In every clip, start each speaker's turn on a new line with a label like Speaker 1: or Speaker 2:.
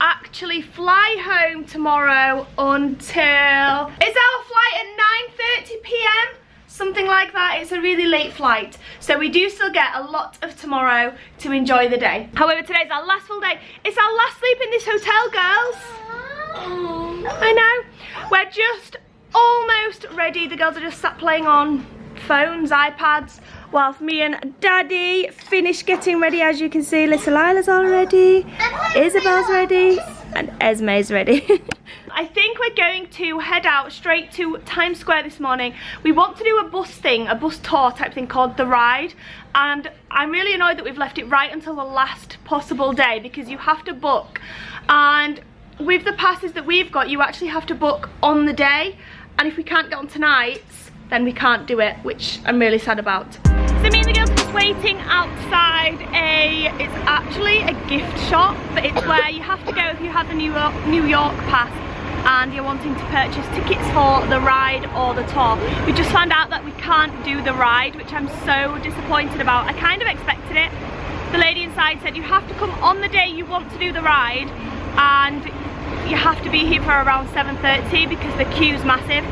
Speaker 1: actually fly home tomorrow until... Is our flight at 9:30 p.m? Something like that. It's a really late flight. So we do still get a lot of tomorrow to enjoy the day. However, today's our last full day. It's our last sleep in this hotel, girls. I know. We're just almost ready. The girls are just sat playing on phones, iPads, whilst me and Daddy finish getting ready. As you can see, little Lila's all ready, Isabelle's ready, and Esme's ready. I think we're going to head out straight to Times Square this morning. We want to do a bus thing, a bus tour type thing called The Ride, and I'm really annoyed that we've left it right until the last possible day because you have to book, and with the passes that we've got you actually have to book on the day, and if we can't get on tonight's then we can't do it, which I'm really sad about. So me and the girls are just waiting outside it's actually a gift shop, but it's where you have to go if you have the New York pass and you're wanting to purchase tickets for the ride or the tour. We just found out that we can't do the ride, which I'm so disappointed about. I kind of expected it. The lady inside said you have to come on the day you want to do the ride and you have to be here for around 7:30 because the queue's massive.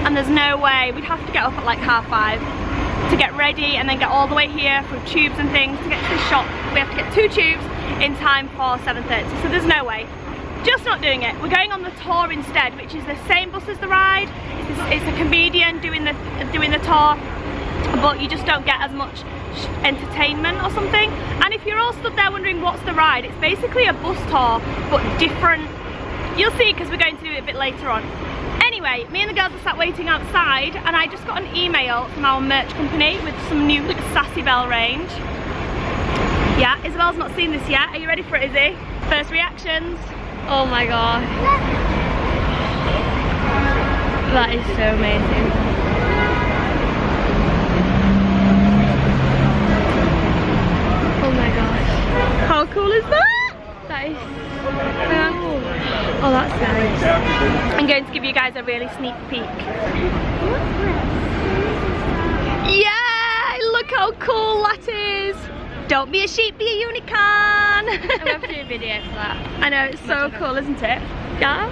Speaker 1: And there's no way. We'd have to get up at like 5:30 to get ready and then get all the way here through tubes and things to get to the shop. We have to get 2 tubes in time for 7:30, so there's no way. Just not doing it. We're going on the tour instead, which is the same bus as the ride. It's a comedian doing the tour, but you just don't get as much entertainment or something. And if you're all stood there wondering what's the ride, it's basically a bus tour but different. You'll see because we're going to do it a bit later on. Anyway, me and the girls are sat waiting outside and I just got an email from our merch company with some new Sassy Belle range. Yeah, Isabelle's not seen this yet. Are you ready for it, Izzy? First reactions? Oh my god. That is so amazing. Oh my gosh. How cool is that? That is so cool. Oh, that's nice. I'm going to give you guys a really sneak peek. Yeah, look how cool that is. Don't be a sheep, be a unicorn. I'm going to do a video for that. I know, it's so cool, isn't it? Yeah.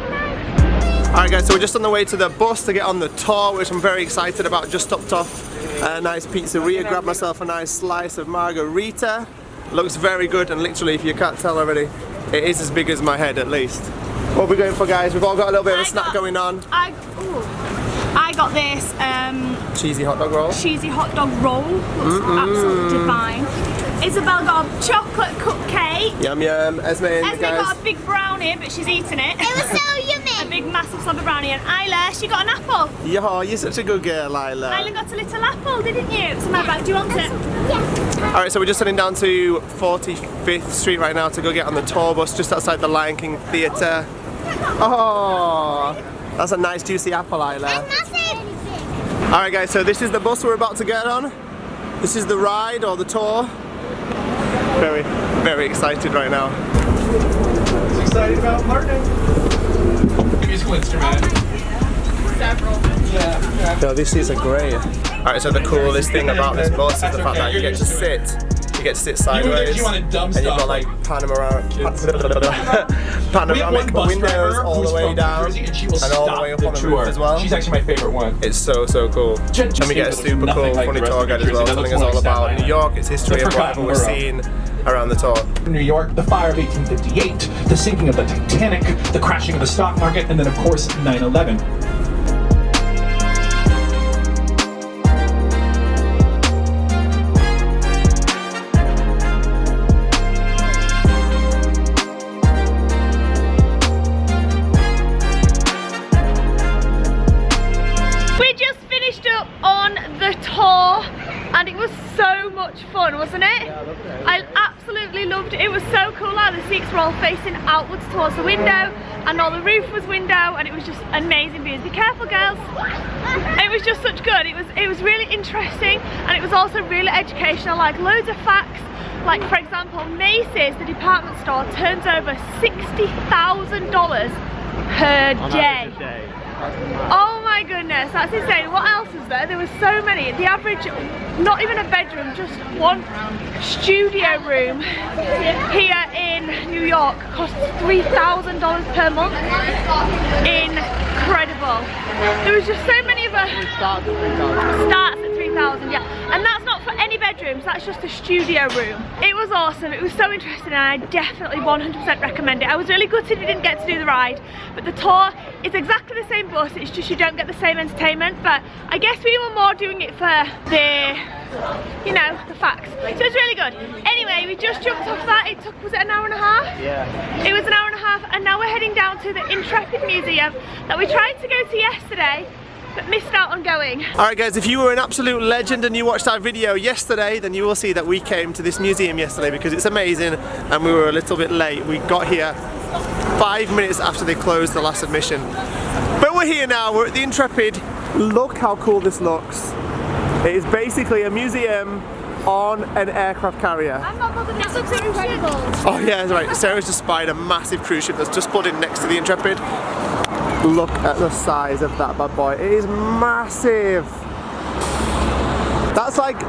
Speaker 2: Alright guys, so we're just on the way to the bus to get on the tour, which I'm very excited about. Just stopped off a nice pizzeria, grabbed myself a nice slice of margarita. Looks very good, and literally, if you can't tell already, it is as big as my head at least. What are we going for, guys? We've all got a little bit of a snack going on.
Speaker 1: I got this
Speaker 2: cheesy hot dog roll.
Speaker 1: Cheesy hot dog roll. Looks absolutely divine. Isabelle got a chocolate cupcake.
Speaker 2: Yum yum. Esme
Speaker 1: got a big brownie, but she's eaten it.
Speaker 3: It was so yummy.
Speaker 1: A big massive slab of brownie. And Isla, she got an apple.
Speaker 2: Yeah, you're such a good girl, Isla.
Speaker 1: Isla got a little apple, didn't you? So my bag, do you want it?
Speaker 3: Yeah.
Speaker 2: Alright, so we're just heading down to 45th Street right now to go get on the tour bus just outside the Lion King Theatre. Oh, that's a nice juicy apple, Isla. Alright guys, so this is the bus we're about to get on. This is the ride or the tour. Very, very excited right now.
Speaker 4: Excited about learning. Musical instrument. Several. Yeah.
Speaker 2: No, this is a great. Alright, so the coolest thing about this bus is the fact that you get to sit. You get to sit sideways, and you've got like panoramic windows all the way down and all the way up on the roof as well.
Speaker 4: She's actually my favorite one.
Speaker 2: It's so cool. And we get a super cool, funny tour guide as well, telling us all about New York, its history, and whatever we're seeing around the tour.
Speaker 4: New York, the fire of 1858, the sinking of the Titanic, the crashing of the stock market, and then of course 9/11.
Speaker 1: And it was so much fun, wasn't it?
Speaker 2: Yeah, I loved it.
Speaker 1: I absolutely loved it. It was so cool how the seats were all facing outwards towards the window and all the roof was window, and it was just amazing views. Be careful, girls. It was just such good. It was really interesting, and it was also really educational, like loads of facts. Like for example, Macy's, the department store, turns over $60,000 per day. Oh my goodness, that's insane. What else is there? There was so many. The average, not even a bedroom, just one studio room here in New York costs $3,000 per month. Incredible. There was just so many of us. Starts at 3,000, yeah. And that's not for any bedrooms, that's just a studio room. It was awesome, it was so interesting, and I definitely 100% recommend it. I was really gutted we didn't get to do the ride, but the tour is exactly the same bus, it's just you don't get the same entertainment, but I guess we were more doing it for the, you know, the facts. So it's really good. Anyway, we just jumped off that. It took, was it an hour and a half?
Speaker 2: Yeah.
Speaker 1: It was an hour and a half, and now we're heading down to the Intrepid Museum that we tried to go to yesterday, but missed out on going.
Speaker 2: Alright guys, if you were an absolute legend and you watched our video yesterday, then you will see that we came to this museum yesterday because it's amazing and we were a little bit late. We got here 5 minutes after they closed the last admission. But we're here now, we're at the Intrepid. Look how cool this looks. It is basically a museum on an aircraft carrier.
Speaker 1: I'm not bothered, this looks incredible.
Speaker 2: Oh yeah, that's right. Sarah's just spied a massive cruise ship that's just pulled in next to the Intrepid. Look at the size of that bad boy. It is massive. That's like,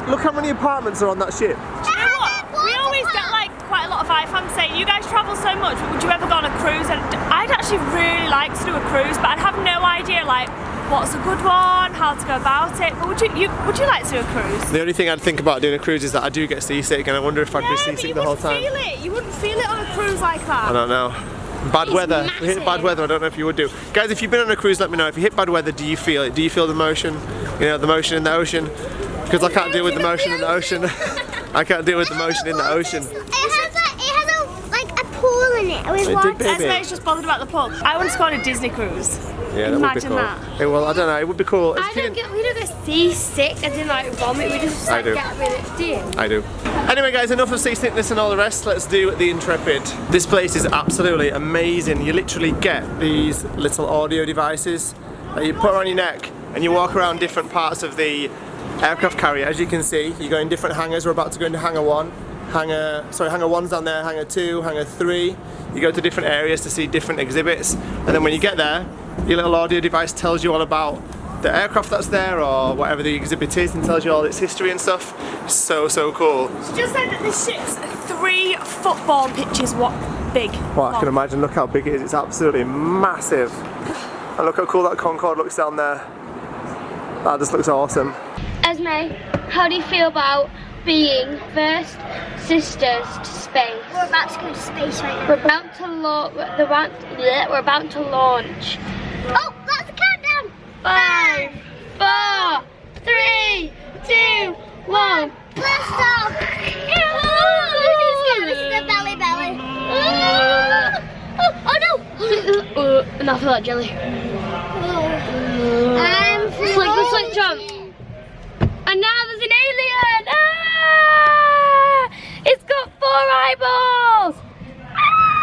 Speaker 2: look how many apartments are on that ship.
Speaker 1: Do you know what? We always get like quite a lot of IFAM saying, you guys travel so much, would you ever go on a cruise? And I'd actually really like to do a cruise, but I'd have no idea like what's a good one, how to go about it. But would you like to do a cruise?
Speaker 2: The only thing I'd think about doing a cruise is that I do get seasick, and I wonder if I'd be seasick the whole time.
Speaker 1: You wouldn't feel it on a cruise like that.
Speaker 2: I don't know. Bad weather. If you hit bad weather, I don't know if you would do. Guys, if you've been on a cruise, let me know. If you hit bad weather, do you feel it? Do you feel the motion? You know, the motion in the ocean? Because I can't deal with the motion in the ocean. I can't deal with the motion in the ocean.
Speaker 3: It has like a pool in it.
Speaker 1: Esme's just bothered about the pool. I want to go on a Disney cruise.
Speaker 2: Yeah, that would be cool.
Speaker 1: That.
Speaker 2: Yeah, well, I don't know. It would be cool.
Speaker 3: We don't get seasick as in like vomit. We just like get rid of it.
Speaker 2: I do. Anyway, guys, enough of seasickness and all the rest. Let's do the Intrepid. This place is absolutely amazing. You literally get these little audio devices that you put around your neck, and you walk around different parts of the aircraft carrier. As you can see, you go in different hangars. We're about to go into hangar 1. Hangar 1's down there, hangar 2, hangar 3. You go to different areas to see different exhibits, and then when you get there, your little audio device tells you all about the aircraft that's there or whatever the exhibit is, and tells you all its history and stuff. So cool.
Speaker 1: She just said that this ship's 3 football pitches big.
Speaker 2: Well, I can imagine. Look how big it is. It's absolutely massive. And look how cool that Concorde looks down there. That just looks awesome.
Speaker 3: Esme, how do you feel about being first sisters to space? We're about to go to space right now. We're about to launch. Oh, that's a countdown. 5, 4, 3, 2, 1. Blast off. This is the belly. Oh no. Enough of that jelly. I'm Slick jump. And now there's an alien! Ah! It's got 4 eyeballs! Ah!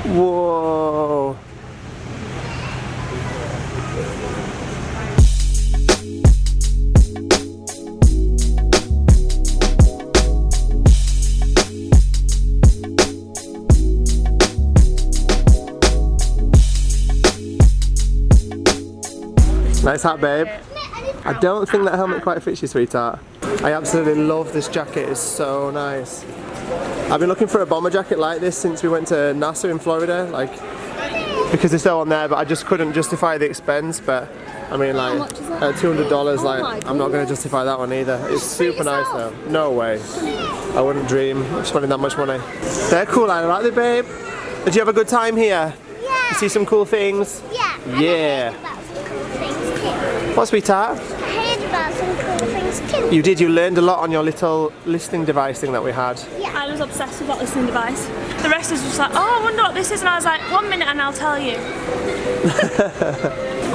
Speaker 2: Whoa! Nice hat, babe. I don't think that helmet quite fits you, sweetheart. I absolutely love this jacket, it's so nice. I've been looking for a bomber jacket like this since we went to NASA in Florida, like, because they're still on there, but I just couldn't justify the expense. But I mean, like, at $200, like, I'm not going to justify that one either. It's super nice though. No way. I wouldn't dream of spending that much money. They're cool, aren't they, babe? Did you have a good time here?
Speaker 3: Yeah.
Speaker 2: You see some cool things?
Speaker 3: Yeah.
Speaker 2: Yeah. What, sweetheart?
Speaker 3: I heard about some cool things too.
Speaker 2: You did, you learned a lot on your little listening device thing that we had.
Speaker 1: Yeah. I was obsessed with that listening device. The rest is just like, oh, I wonder what this is, and I was like, 1 minute and I'll tell you.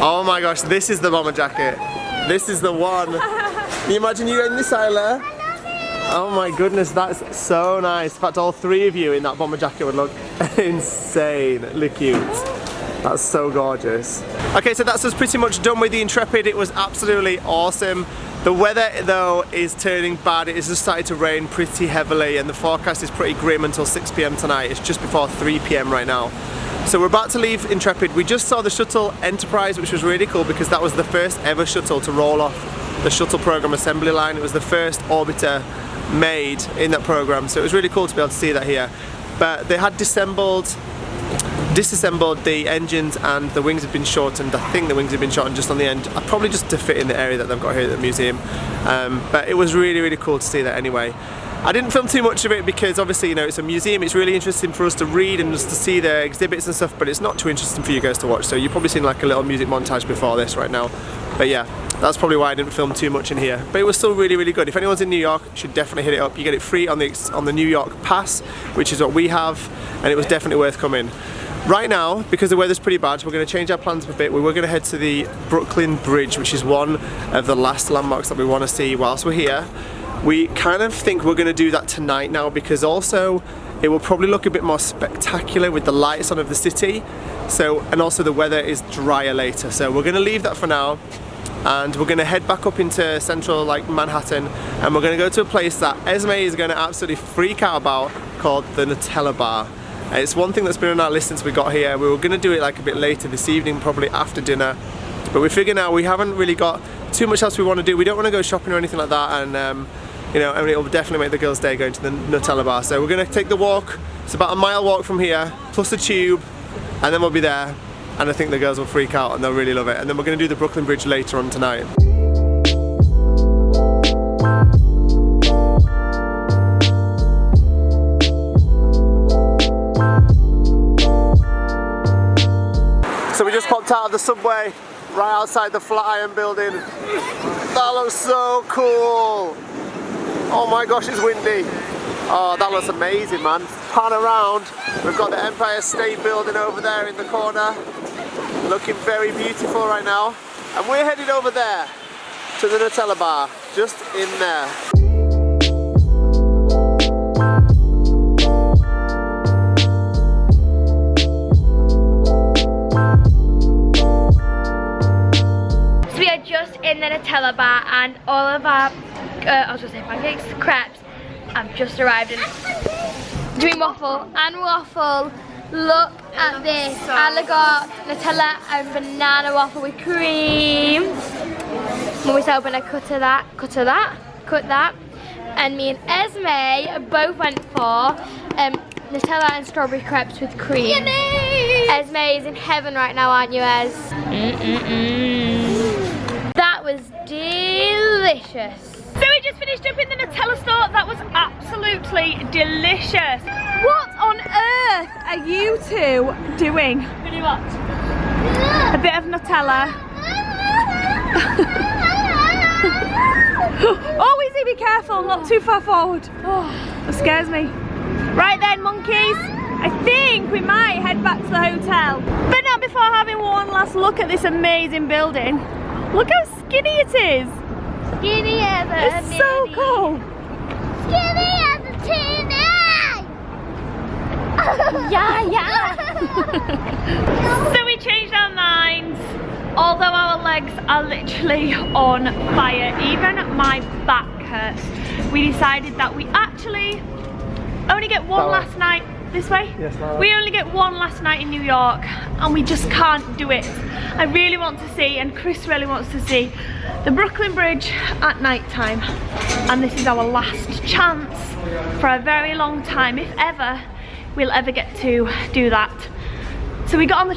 Speaker 2: Oh my gosh, this is the bomber jacket. This is the one. Can you imagine you in this, Isla? Oh my goodness, that's so nice. In fact, all 3 of you in that bomber jacket would look insanely cute. That's so gorgeous. Okay, so that's us pretty much done with the Intrepid. It was absolutely awesome. The weather though is turning bad. It has just started to rain pretty heavily and the forecast is pretty grim until 6 PM tonight. It's just before 3 PM right now. So we're about to leave Intrepid. We just saw the shuttle Enterprise, which was really cool because that was the first ever shuttle to roll off the shuttle program assembly line. It was the first orbiter made in that program, so it was really cool to be able to see that here. But they had disassembled the engines and the wings have been shortened. I think the wings have been shortened just on the end, probably just to fit in the area that they've got here at the museum. But it was really, really cool to see that anyway. I didn't film too much of it because obviously, you know, it's a museum. It's really interesting for us to read and just to see the exhibits and stuff, but it's not too interesting for you guys to watch. So you've probably seen like a little music montage before this right now. But yeah, that's probably why I didn't film too much in here. But it was still really, really good. If anyone's in New York, you should definitely hit it up. You get it free on the New York Pass, which is what we have, and it was definitely worth coming. Right now, because the weather's pretty bad, we're going to change our plans a bit. We were going to head to the Brooklyn Bridge, which is one of the last landmarks that we want to see whilst we're here. We kind of think we're going to do that tonight now because also it will probably look a bit more spectacular with the lights on of the city. So, and also the weather is drier later. So we're going to leave that for now and we're going to head back up into central like Manhattan and we're going to go to a place that Esme is going to absolutely freak out about called the Nutella Bar. It's one thing that's been on our list since we got here. We were going to do it like a bit later this evening, probably after dinner. But we figure now we haven't really got too much else we want to do. We don't want to go shopping or anything like that, and you know, I mean, it will definitely make the girls' day going to the Nutella Bar. So we're going to take the walk. It's about a mile walk from here, plus a tube, and then we'll be there. And I think the girls will freak out and they'll really love it. And then we're going to do the Brooklyn Bridge later on tonight. So we just popped out of the subway right outside the Flatiron building. That looks so cool. Oh my gosh, it's windy. Oh, that looks amazing, man. Pan around. We've got the Empire State Building over there in the corner. Looking very beautiful right now. And we're headed over there to the Nutella Bar, just in there.
Speaker 3: In the Nutella Bar and all of our, I was going to say pancakes, crepes, have just arrived in. Doing waffle and waffle. Look at this. I got Nutella and banana waffle with cream. Mummy's hoping I cut that. And me and Esme both went for Nutella and strawberry crepes with cream. Yummy! Esme is in heaven right now, aren't you, Ez? That was delicious.
Speaker 1: So we just finished up in the Nutella store. That was absolutely delicious. What on earth are you two doing? Really what? A bit of Nutella. Oh, Izzy, be careful, not too far forward. Oh, that scares me. Right then, monkeys. I think we might head back to the hotel. But not before having one last look at this amazing building. Look how skinny it is.
Speaker 3: Skinny as a
Speaker 1: It's so cool.
Speaker 3: Skinny as a teenage. Yeah.
Speaker 1: So we changed our minds. Although our legs are literally on fire, even my back hurts, we decided that we actually only get one last night. This way?
Speaker 2: Yes, ma'am.
Speaker 1: We only get one last night in New York and we just can't do it. I really want to see, and Chris really wants to see, the Brooklyn Bridge at night time. And this is our last chance for a very long time, if ever we'll ever get to do that. So we got on the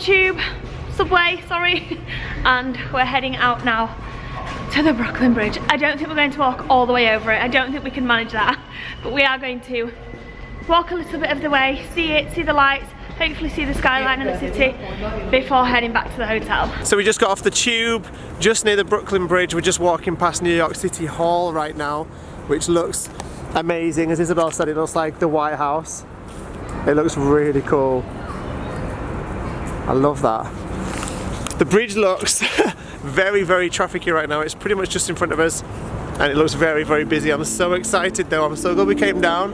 Speaker 1: subway, and we're heading out now to the Brooklyn Bridge. I don't think we're going to walk all the way over it. I don't think we can manage that, but we are going to walk a little bit of the way, see it, see the lights, hopefully see the skyline of the city before heading back to the hotel.
Speaker 2: So we just got off the tube, just near the Brooklyn Bridge. We're just walking past New York City Hall right now, which looks amazing. As Isabelle said, it looks like the White House. It looks really cool. I love that. The bridge looks very, very trafficy right now. It's pretty much just in front of us and it looks very, very busy. I'm so excited though. I'm so glad we came down.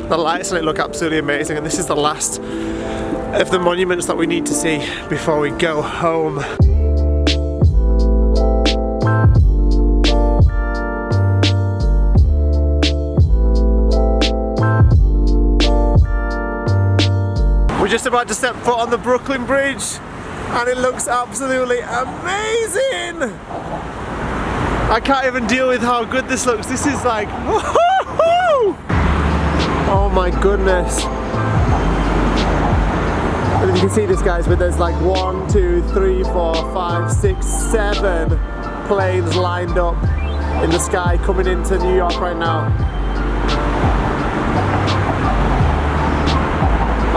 Speaker 2: The lights on it look absolutely amazing, and this is the last of the monuments that we need to see before we go home. about to step foot on the Brooklyn Bridge and it looks absolutely amazing. I can't even deal with how good this looks. This is like, oh my goodness. And if you can see this, guys, but there's like 1, 2, 3, 4, 5, 6, 7 planes lined up in the sky coming into New York right now.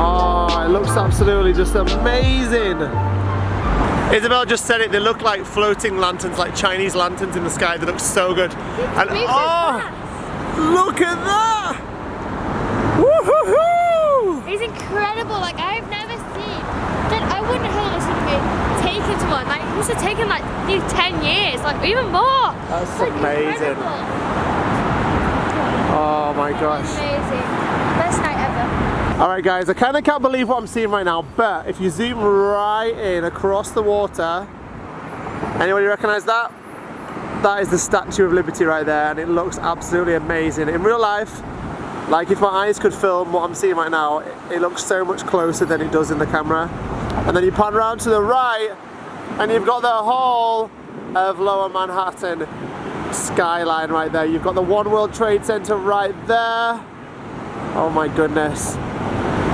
Speaker 2: Oh, it looks absolutely just amazing. Isabelle just said it, they look like floating lanterns, like Chinese lanterns in the sky. They look so good. And oh, look at that! Woohoo!
Speaker 3: It's incredible, like I've never seen. I wouldn't have thought this would be taken to one. Like this has taken like 10 years, like even more.
Speaker 2: That's
Speaker 3: like,
Speaker 2: amazing.
Speaker 3: Incredible.
Speaker 2: Oh my gosh.
Speaker 3: Amazing. Best night ever.
Speaker 2: Alright guys, I kind of can't believe what I'm seeing right now, but if you zoom right in across the water, anybody recognize that? That is the Statue of Liberty right there, and it looks absolutely amazing. In real life, like if my eyes could film what I'm seeing right now, it looks so much closer than it does in the camera. And then you pan around to the right, and you've got the whole of Lower Manhattan skyline right there. You've got the One World Trade Center right there. Oh my goodness.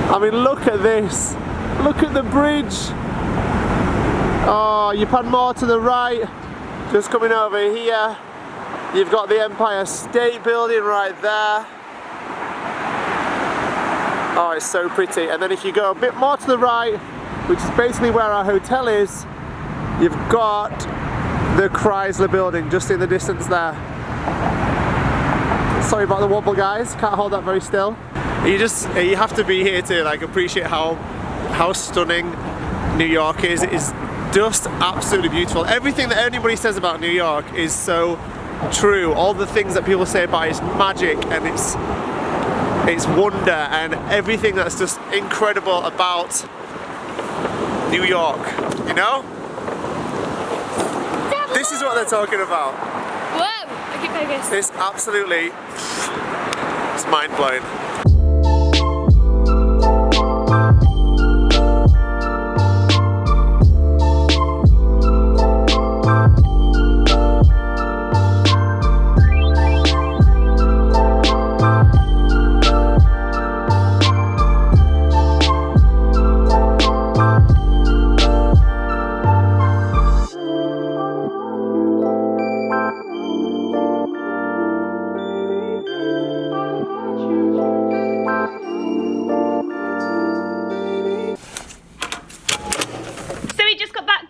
Speaker 2: I mean, look at this. Look at the bridge. Oh, you pan more to the right, just coming over here. You've got the Empire State Building right there. Oh, it's so pretty. And then if you go a bit more to the right, which is basically where our hotel is, you've got the Chrysler Building just in the distance there. Sorry about the wobble, guys. Can't hold that very still. You have to be here to like appreciate how stunning New York is. It is just absolutely beautiful. Everything that anybody says about New York is so true. All the things that people say about it is magic, and it's wonder, and everything that's just incredible about New York, you know? This is what they're talking about.
Speaker 3: Whoa! I keep focused.
Speaker 2: It's absolutely, it's mind-blowing.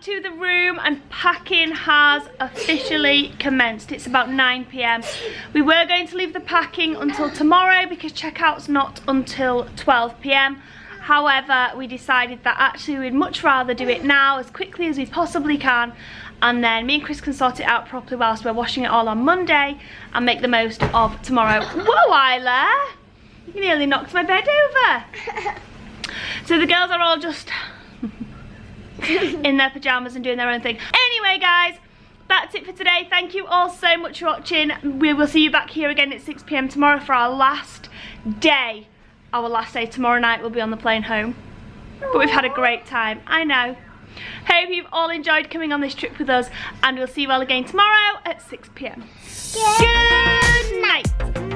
Speaker 1: The room and packing has officially commenced. It's about 9 PM. We were going to leave the packing until tomorrow because checkout's not until 12 PM. However, we decided that actually we'd much rather do it now as quickly as we possibly can, and then me and Chris can sort it out properly whilst we're washing it all on Monday and make the most of tomorrow. Whoa, Isla! You nearly knocked my bed over. So the girls are all just in their pajamas and doing their own thing. Anyway guys, that's it for today. Thank you all so much for watching. We will see you back here again at 6 PM tomorrow for our last day. Our last day tomorrow night. We'll be on the plane home. But we've had a great time, I know. Hope you've all enjoyed coming on this trip with us, and we'll see you all again tomorrow at 6 PM. Good night.